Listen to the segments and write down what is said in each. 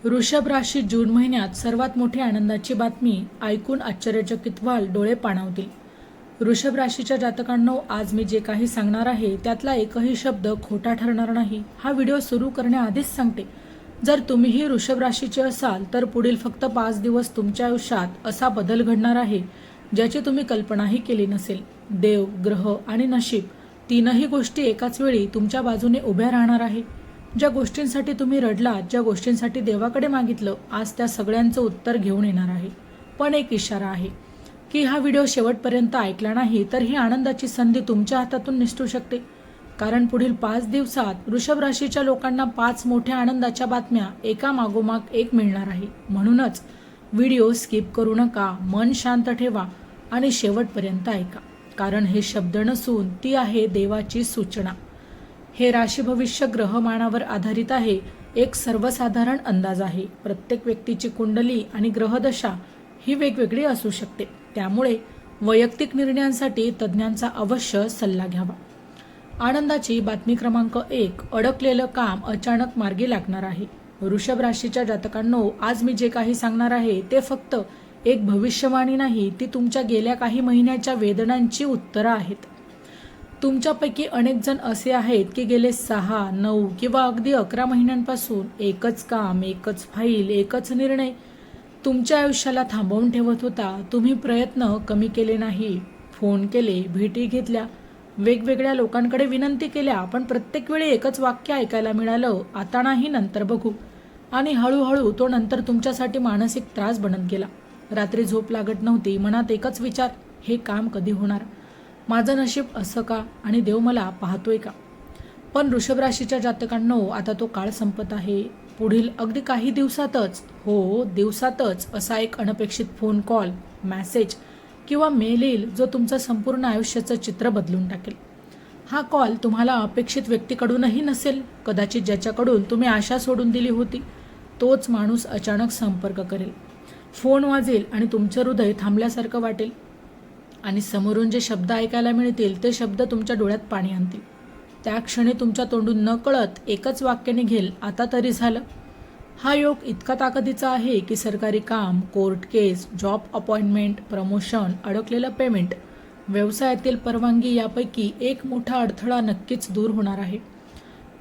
वृषभ राशी जून महिन्यात सर्वात मोठी आनंदाची बातमी ऐकून आश्चर्यचकित व्हाल, डोळे पाणावतील. वृषभ राशीच्या जातकांनो, आज मी जे काही सांगणार आहे त्यातला एकही शब्द खोटा ठरणार नाही. हा व्हिडिओ सुरू करण्याआधीच सांगते, जर तुम्हीही वृषभ राशीचे असाल तर पुढील फक्त 5 दिवस तुमच्या आयुष्यात असा बदल घडणार आहे ज्याची तुम्ही कल्पनाही केली नसेल. देव, ग्रह आणि नशीब तीनही गोष्टी एकाच वेळी तुमच्या बाजूने उभ्या राहणार आहे. ज्या गोष्टींसाठी तुम्ही रडलात, ज्या गोष्टींसाठी देवाकडे मागितलं, आज त्या सगळ्यांचं उत्तर घेऊन येणार आहे. पण एक इशारा आहे की हा व्हिडिओ शेवटपर्यंत ऐकला नाही तर ही आनंदाची संधी तुमच्या हातातून निसटू शकते. कारण पुढील 5 दिवसात वृषभ राशीच्या लोकांना 5 मोठ्या आनंदाच्या बातम्या एका मागोमाग एक मिळणार आहे. म्हणूनच व्हिडिओ स्किप करू नका, मन शांत ठेवा आणि शेवटपर्यंत ऐका. कारण हे शब्द नसून ती आहे देवाची सूचना. हे राशी भविष्य ग्रहमानावर आधारित आहे. एक सर्वसाधारण अंदाज आहे. प्रत्येक व्यक्तीची कुंडली आणि ग्रहदशा ही वेगवेगळी असू शकते. त्यामुळे वैयक्तिक निर्णयांसाठी तज्ज्ञांचा अवश्य सल्ला घ्यावा. आनंदाची बातमी क्रमांक 1, अडकलेलं काम अचानक मार्गी लागणार आहे. वृषभ राशीच्या जातकांनो, आज मी जे काही सांगणार आहे ते फक्त एक भविष्यवाणी नाही, ती तुमच्या गेल्या काही महिन्याच्या वेदनांची उत्तरं आहेत. तुमच्यापैकी अनेक जण असे आहेत की गेले 6, 9 किंवा अगदी 11 महिन्यांपासून एकच काम, एकच फाईल, एकच निर्णय तुमच्या आयुष्याला थांबवून ठेवत होता. तुम्ही प्रयत्न कमी केले नाही, फोन केले, भेटी घेतल्या, वेगवेगळ्या लोकांकडे विनंती केल्या, पण प्रत्येक वेळी एकच वाक्य ऐकायला मिळालं, आता नाही, नंतर बघू. आणि हळूहळू तो नंतर तुमच्यासाठी मानसिक त्रास बनत गेला. रात्री झोप लागत नव्हती, मनात एकच विचार, हे काम कधी होणार, माझं नशीब असं का आणि देव मला पाहतोय का. पण वृषभ राशीच्या जातकांनो, आता तो काळ संपत आहे. पुढील अगदी काही दिवसातच, दिवसातच असा एक अनपेक्षित फोन कॉल, मेसेज किंवा मेल येईल जो तुमचं संपूर्ण आयुष्याचं चित्र बदलून टाकेल. हा कॉल तुम्हाला अपेक्षित व्यक्तीकडूनही नसेल. कदाचित ज्याच्याकडून तुम्ही आशा सोडून दिली होती तोच माणूस अचानक संपर्क करेल. फोन वाजेल आणि तुमचं हृदय थांबल्यासारखं वाटेल आणि समोरून जे शब्द ऐकायला मिळतील ते शब्द तुमच्या डोळ्यात पाणी आणतील. त्या क्षणी तुमच्या तोंडून न कळत एकच वाक्य निघेल, आता तरी झालं. हा योग इतका ताकदीचा आहे की सरकारी काम, कोर्ट केस, जॉब अपॉइंटमेंट, प्रमोशन, अडकलेलं पेमेंट, व्यवसायातील परवानगी यापैकी एक मोठा अडथळा नक्कीच दूर होणार आहे.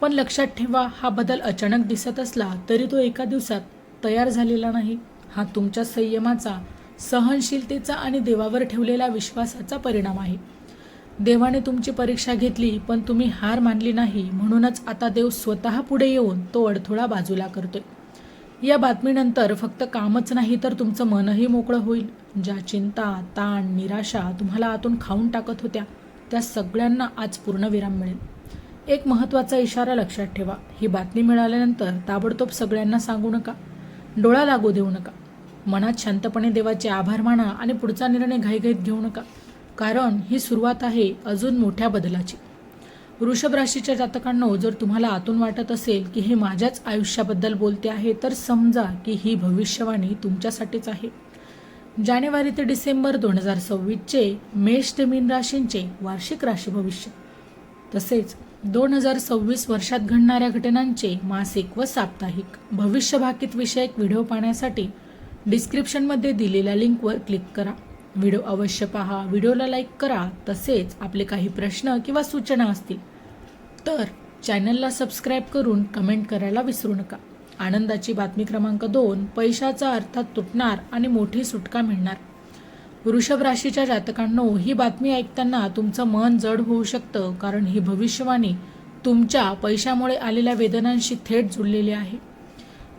पण लक्षात ठेवा, हा बदल अचानक दिसत असला तरी तो एका दिवसात तयार झालेला नाही. हा तुमच्या संयमाचा, सहनशीलतेचा आणि देवावर ठेवलेल्या विश्वासाचा परिणाम आहे. देवाने तुमची परीक्षा घेतली पण तुम्ही हार मानली नाही, म्हणूनच आता देव स्वतः पुढे येऊन तो अडथळा बाजूला करतोय. या बातमीनंतर फक्त कामच नाही तर तुमचं मनही मोकळं होईल. ज्या चिंता, ताण, निराशा तुम्हाला आतून खाऊन टाकत होत्या त्या सगळ्यांना आज पूर्णविराम मिळेल. एक महत्त्वाचा इशारा लक्षात ठेवा, ही बातमी मिळाल्यानंतर ताबडतोब सगळ्यांना सांगू नका, डोळा लागू देऊ नका. मनात शांतपणे देवाचे आभार माना आणि पुढचा निर्णय घाईघाईत घेऊ नका, कारण ही सुरुवात आहे अजून मोठ्या बदलाची. वृषभ राशीच्या जातकांनो, जर तुम्हाला आतून वाटत असेल की हे माझ्याच आयुष्याबद्दल बोलते आहे तर समजा की ही भविष्यवाणी तुमच्यासाठीच आहे. जानेवारी ते डिसेंबर 2026चे मेष ते मीन राशींचे वार्षिक राशी भविष्य, तसेच 2026 वर्षात घडणाऱ्या घटनांचे मासिक व साप्ताहिक भविष्य भाकीत विषयक व्हिडिओ पाहण्यासाठी डिस्क्रिप्शनमध्ये दिलेल्या लिंकवर क्लिक करा. व्हिडिओ अवश्य पहा, व्हिडिओला लाईक करा. तसेच आपले काही प्रश्न किंवा सूचना असतील तर चॅनलला सबस्क्राईब करून कमेंट करायला विसरू नका. आनंदाची बातमी क्रमांक 2, पैशाचा अर्थात तुटणार आणि मोठी सुटका मिळणार. वृषभ राशीच्या जातकांनो, ही बातमी ऐकताना तुमचं मन जड होऊ शकतं, कारण ही भविष्यवाणी तुमच्या पैशामुळे आलेल्या वेदनांशी थेट जुळलेली आहे.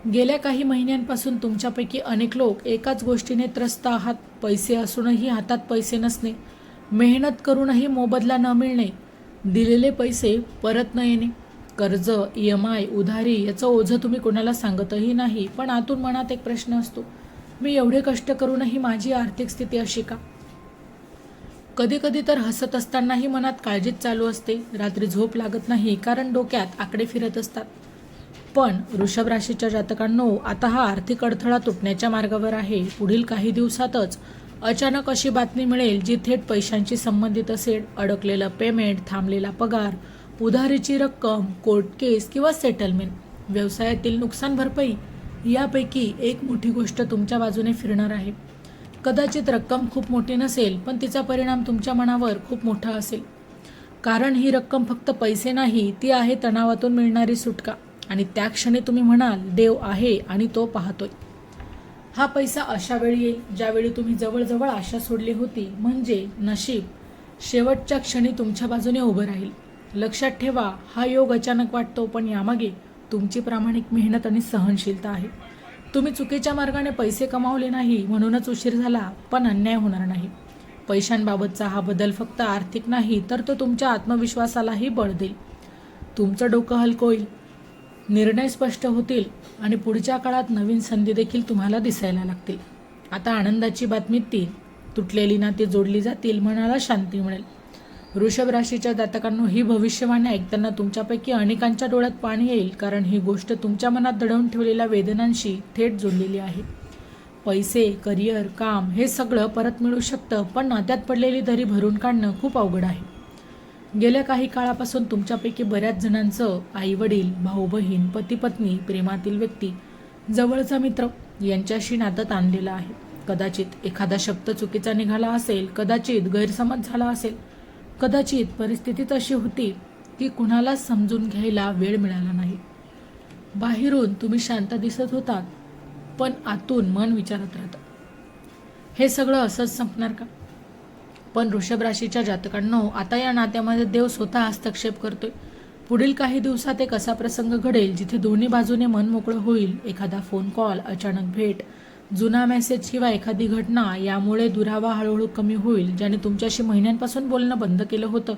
गेल्या काही महिन्यांपासून तुमच्यापैकी अनेक लोक एकाच गोष्टीने त्रस्त आहात. पैसे असूनही हातात पैसे नसणे, मेहनत करूनही मोबदला न मिळणे, दिलेले पैसे परत न येणे, कर्ज, EMI, उधारी याचं ओझं तुम्ही कोणाला सांगतही नाही, पण आतून मनात एक प्रश्न असतो, मी एवढे कष्ट करूनही माझी आर्थिक स्थिती अशी का. कधी कधी तर हसत असतानाही मनात काळजीच चालू असते. रात्री झोप लागत नाही कारण डोक्यात आकडे फिरत असतात. पण वृषभ राशीच्या जातकांनो, आता हा आर्थिक अडथळा तुटण्याच्या मार्गावर आहे. पुढील काही दिवसातच अचानक अशी बातमी मिळेल जी थेट पैशांशी संबंधित असेल. अडकलेलं पेमेंट, थांबलेला पगार, उधारीची रक्कम, कोर्ट केस किंवा सेटलमेंट, व्यवसायातील नुकसान भरपाई यापैकी एक मोठी गोष्ट तुमच्या बाजूने फिरणार आहे. कदाचित रक्कम खूप मोठी नसेल, पण तिचा परिणाम तुमच्या मनावर खूप मोठा असेल. कारण ही रक्कम फक्त पैसे नाही, ती आहे तणावातून मिळणारी सुटका. आणि त्या क्षणी तुम्ही म्हणाल, देव आहे आणि तो पाहतोय. हा पैसा अशा वेळी येईल ज्यावेळी तुम्ही जवळजवळ आशा सोडली होती. म्हणजे नशीब शेवटच्या क्षणी तुमच्या बाजूने उभं राहील. लक्षात ठेवा, हा योग अचानक वाटतो, पण यामागे तुमची प्रामाणिक मेहनत आणि सहनशीलता आहे. तुम्ही चुकीच्या मार्गाने पैसे कमावले नाही म्हणूनच उशीर झाला, पण अन्याय होणार नाही. पैशांबाबतचा हा बदल फक्त आर्थिक नाही, तर तो तुमच्या आत्मविश्वासालाही बळ देईल. तुमचं डोकं हलकं होईल, निर्णय स्पष्ट होतील आणि पुढच्या काळात नवीन संधी देखील तुम्हाला दिसायला लागतील. आता आनंदाची बातमी 3. तुटलेली नाती जोडली जातील, मनाला शांती मिळेल. वृषभ राशीच्या जातकांनो, ही भविष्यवाणी ऐकताना तुमच्यापैकी अनेकांच्या डोळ्यात पाणी येईल, कारण ही गोष्ट तुमच्या मनात दडवून ठेवलेल्या वेदनांशी थेट जोडलेली आहे. पैसे, करिअर, काम हे सगळं परत मिळू शकतं, पण नात्यात पडलेली दरी भरून काढणं खूप अवघड आहे. गेल्या काही काळापासून तुमच्यापैकी बऱ्याच जणांचं आई-वडील, भाऊ-बहीण, पती-पत्नी, प्रेमातील व्यक्ती, जवळचा मित्र यांच्याशी नातं ताणलेलं आहे. कदाचित एखादा शब्द चुकीचा निघाला असेल, कदाचित गैरसमज झाला असेल, कदाचित परिस्थितीच अशी होती की कुणालाच समजून घ्यायला वेळ मिळाला नाही. बाहेरून तुम्ही शांत दिसत होतात, पण आतून मन विचारत राहतं, हे सगळं असंच संपणार का? पण वृषभ राशीच्या जातकांनो, आता या नात्यामध्ये देव स्वतः हस्तक्षेप करतोय. पुढील काही दिवसात एक असा प्रसंग घडेल जिथे दोन्ही बाजूने मन मोकळं होईल. एखादा फोन कॉल, अचानक भेट, जुना मेसेज किंवा एखादी घटना, यामुळे दुरावा हळूहळू कमी होईल. ज्याने तुमच्याशी महिन्यांपासून बोलणं बंद केलं होतं,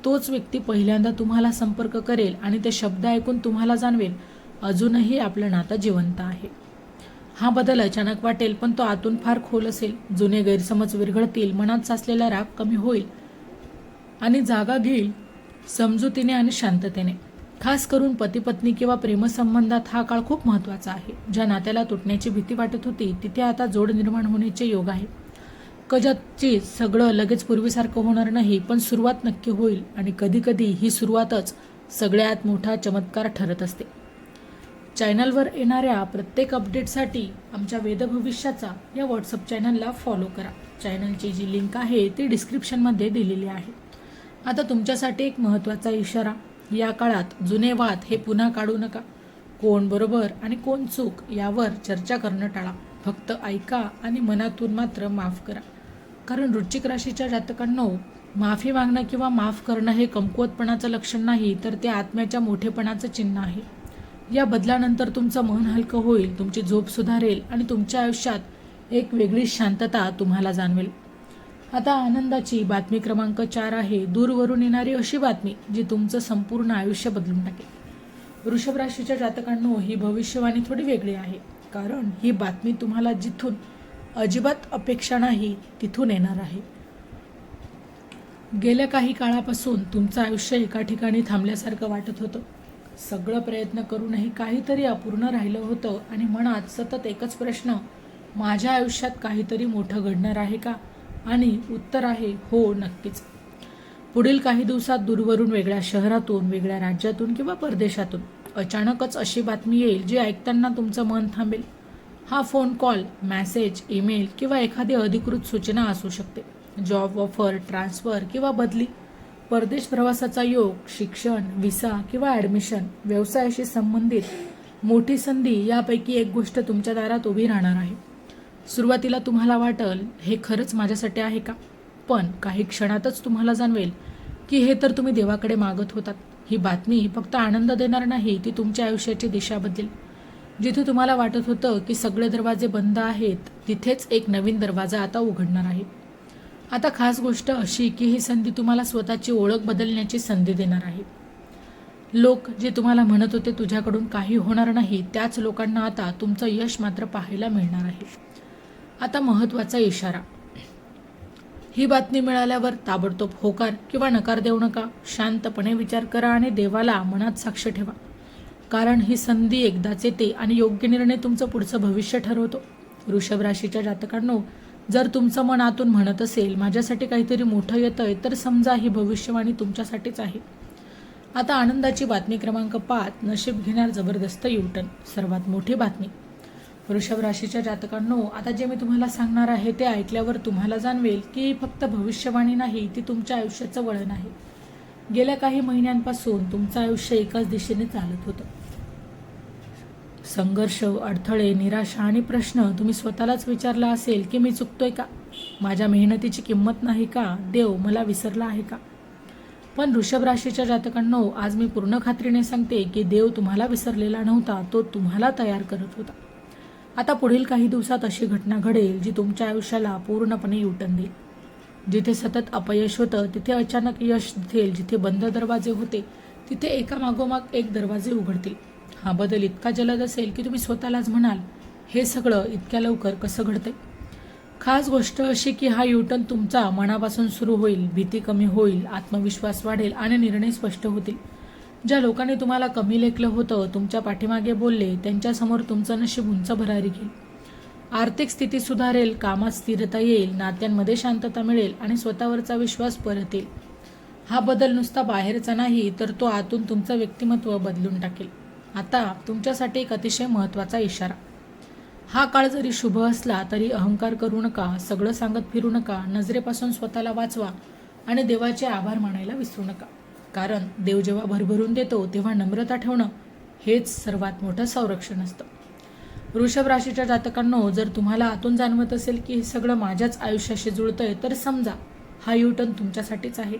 तोच व्यक्ती पहिल्यांदा तुम्हाला संपर्क करेल आणि ते शब्द ऐकून तुम्हाला जाणवेल, अजूनही आपलं नातं जिवंत आहे. हा बदल अचानक वाटेल, पण तो आतून फार खोल असेल. जुने गैरसमज विरघळतील, मनात साचलेला राग कमी होईल आणि जागा घेईल समजुतीने आणि शांततेने. खास करून पती-पत्नी किंवा प्रेमसंबंधात हा काळ खूप महत्त्वाचा आहे. ज्या नात्याला तुटण्याची भीती वाटत होती, तिथे आता जोड निर्माण होण्याचे योग आहे. कदाचित सगळं लगेच पूर्वीसारखं होणार नाही, पण सुरुवात नक्की होईल. आणि कधीकधी ही सुरुवातच सगळ्यात मोठा चमत्कार ठरत असते. चॅनलवर येणाऱ्या प्रत्येक अपडेटसाठी आमच्या वेदभविष्याचा या व्हॉट्सअप चॅनलला फॉलो करा. चॅनलची जी लिंक आहे ती डिस्क्रिप्शनमध्ये दिलेली आहे. आता तुमच्यासाठी एक महत्त्वाचा इशारा. या काळात जुने वाद हे पुन्हा काढू नका. कोण बरोबर आणि कोण चूक यावर चर्चा करणं टाळा. फक्त ऐका आणि मनातून मात्र माफ करा. कारण वृश्चिक राशीच्या जातकांनो, माफी मागणं किंवा माफ करणं हे कमकुवतपणाचं लक्षण नाही, तर ते आत्म्याच्या मोठेपणाचं चिन्ह आहे. या बदलानंतर तुमचं मन हलकं होईल, तुमची झोप सुधारेल आणि तुमच्या आयुष्यात एक वेगळी शांतता तुम्हाला जाणवेल. आता आनंदाची बातमी क्रमांक 4 आहे. दूरवरून येणारी अशी बातमी जी तुमचं संपूर्ण आयुष्य बदलून टाकेल. वृषभ राशीच्या जातकांनो, ही भविष्यवाणी थोडी वेगळी आहे, कारण ही बातमी तुम्हाला जिथून अजिबात अपेक्षा नाही तिथून येणार आहे. गेल्या काही काळापासून तुमचं आयुष्य एका ठिकाणी थांबल्यासारखं वाटत होतं. सगळं प्रयत्न करूनही काहीतरी अपूर्ण राहिलं होतं आणि मनात सतत एकच प्रश्न, माझ्या आयुष्यात काहीतरी मोठं घडणार आहे का? आणि उत्तर आहे हो, नक्कीच. पुढील काही दिवसात दूरवरून, वेगळ्या शहरातून, वेगळ्या राज्यातून किंवा परदेशातून अचानकच अशी बातमी येईल जी ऐकताना तुमचं मन थांबेल. हा फोन कॉल, मेसेज, ईमेल किंवा एखादी अधिकृत सूचना असू शकते. जॉब ऑफर, ट्रान्सफर किंवा बदली, परदेश प्रवासाचा योग, शिक्षण, व्हिसा किंवा ॲडमिशन, व्यवसायाशी संबंधित मोठी संधी, यापैकी एक गोष्ट तुमच्या दारात उभी राहणार आहे. सुरुवातीला तुम्हाला वाटेल, हे खरंच माझ्यासाठी आहे का? पण काही क्षणातच तुम्हाला जाणवेल की हे तर तुम्ही देवाकडे मागत होतात. ही बातमी फक्त आनंद देणार नाही, ती तुमच्या आयुष्याची दिशा बदलेल. जिथे तुम्हाला वाटत होतं की सगळे दरवाजे बंद आहेत, तिथेच एक नवीन दरवाजा आता उघडणार आहे. आता खास गोष्ट अशी की ही संधी तुम्हाला स्वतःची ओळख बदलण्याची संधी देणार आहे. लोक जे तुम्हाला म्हणत होते तुझ्याकडून काही होणार नाही, त्याच लोकांना आता तुमचं यश मात्र पाहायला मिळणार आहे. आता महत्त्वाचा इशारा. ही बातमी मिळाल्यावर ताबडतोब होकार किंवा नकार देऊ नका. शांतपणे विचार करा आणि देवाला मनात साक्ष ठेवा. कारण ही संधी एकदाच येते आणि योग्य निर्णय तुमचं पुढचं भविष्य ठरवतो. वृषभ राशीच्या जातकांनो, जर तुमचं मन आतून म्हणत असेल माझ्यासाठी काहीतरी मोठं येतंय, तर समजा ही भविष्यवाणी तुमच्यासाठीच आहे. आता आनंदाची बातमी क्रमांक 5. नशीब घेणार जबरदस्त युटर्न. सर्वात मोठी बातमी. वृषभ राशीच्या जातकांनो, आता जे मी तुम्हाला सांगणार आहे ते ऐकल्यावर तुम्हाला जाणवेल की फक्त भविष्यवाणी नाही, ती तुमच्या आयुष्याचं वळण आहे. गेल्या काही महिन्यांपासून तुमचं आयुष्य एकाच दिशेने चालत होतं. संघर्ष, अडथळे, निराशा आणि प्रश्न. तुम्ही स्वतःलाच विचारला असेल की मी चुकतोय का? माझ्या मेहनतीची किंमत नाही का? देव मला विसरला आहे का? पण वृषभ राशीच्या जातकांनो, आज मी पूर्ण खात्रीने सांगते की देव तुम्हाला विसरलेला नव्हता, तो तुम्हाला तयार करत होता. आता पुढील काही दिवसात अशी घटना घडेल जी तुमच्या आयुष्याला पूर्णपणे युटर्न देईल. जिथे सतत अपयश होतं तिथे अचानक यश दिसेल. जिथे बंद दरवाजे होते तिथे एका मागोमाग एक दरवाजे उघडतील. हा बदल इतका जलद असेल की तुम्ही स्वतःलाच म्हणाल, हे सगळं इतक्या लवकर कसं घडतंय? खास गोष्ट अशी की हा युटर्न तुमचा मनापासून सुरू होईल. भीती कमी होईल, आत्मविश्वास वाढेल आणि निर्णय स्पष्ट होतील. ज्या लोकांनी तुम्हाला कमी लेखलं होतं, तुमच्या पाठीमागे बोलले, त्यांच्यासमोर तुमचं नशीब उंच भरारी घेईल. आर्थिक स्थिती सुधारेल, कामात स्थिरता येईल, नात्यांमध्ये शांतता मिळेल आणि स्वतःवरचा विश्वास परत येईल. हा बदल नुसता बाहेरचा नाही, तर तो आतून तुमचं व्यक्तिमत्व बदलून टाकेल. आता तुमच्यासाठी एक अतिशय महत्त्वाचा इशारा. हा काळ जरी शुभ असला तरी अहंकार करू नका, सगळं सांगत फिरू नका, नजरेपासून स्वतःला वाचवा आणि देवाचे आभार मानायला विसरू नका. कारण देव जेव्हा भरभरून देतो तेव्हा नम्रता ठेवणं हेच सर्वात मोठं संरक्षण असतं. वृषभ राशीच्या जातकांनो, जर तुम्हाला आतून जाणवत असेल की हे सगळं माझ्याच आयुष्याशी जुळतंय, तर समजा हा युटर्न तुमच्यासाठीच आहे.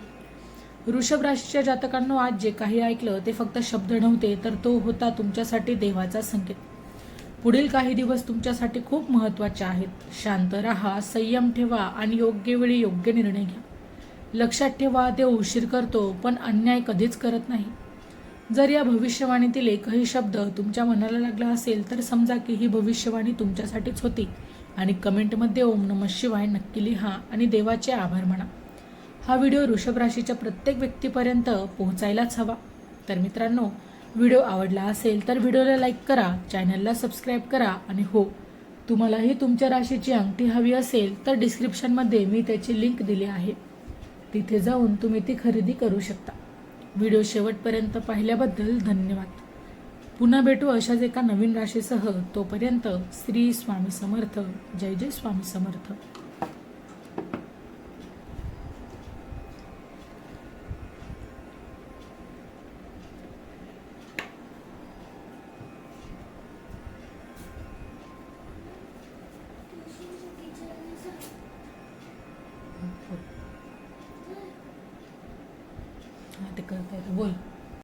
वृषभ राशीच्या जातकांनो, आज जे काही ऐकलं ते फक्त शब्द नव्हते, तर तो होता तुमच्यासाठी देवाचा संकेत. पुढील काही दिवस तुमच्यासाठी खूप महत्त्वाचे आहेत. शांत राहा, संयम ठेवा आणि योग्य वेळी योग्य निर्णय घ्या. लक्षात ठेवा, देव उशीर करतो पण अन्याय कधीच करत नाही. जर या भविष्यवाणीतील एकही शब्द तुमच्या मनाला लागला असेल तर समजा की ही भविष्यवाणी तुमच्यासाठीच होती आणि कमेंटमध्ये ओम नमः शिवाय नक्की लिहा आणि देवाचे आभार माना. हा व्हिडिओ वृषभ राशीच्या प्रत्येक व्यक्तीपर्यंत पोहोचायलाच हवा. तर मित्रांनो, व्हिडिओ आवडला असेल तर व्हिडिओला लाईक करा, चॅनलला सबस्क्राईब करा आणि हो, तुम्हालाही तुमच्या राशीची अंगठी हवी असेल तर डिस्क्रिप्शनमध्ये मी त्याची लिंक दिली आहे, तिथे जाऊन तुम्ही ती खरेदी करू शकता. व्हिडिओ शेवटपर्यंत पाहिल्याबद्दल धन्यवाद. पुन्हा भेटू अशाच एका नवीन राशीसह. तोपर्यंत श्री स्वामी समर्थ. जय जय स्वामी समर्थ.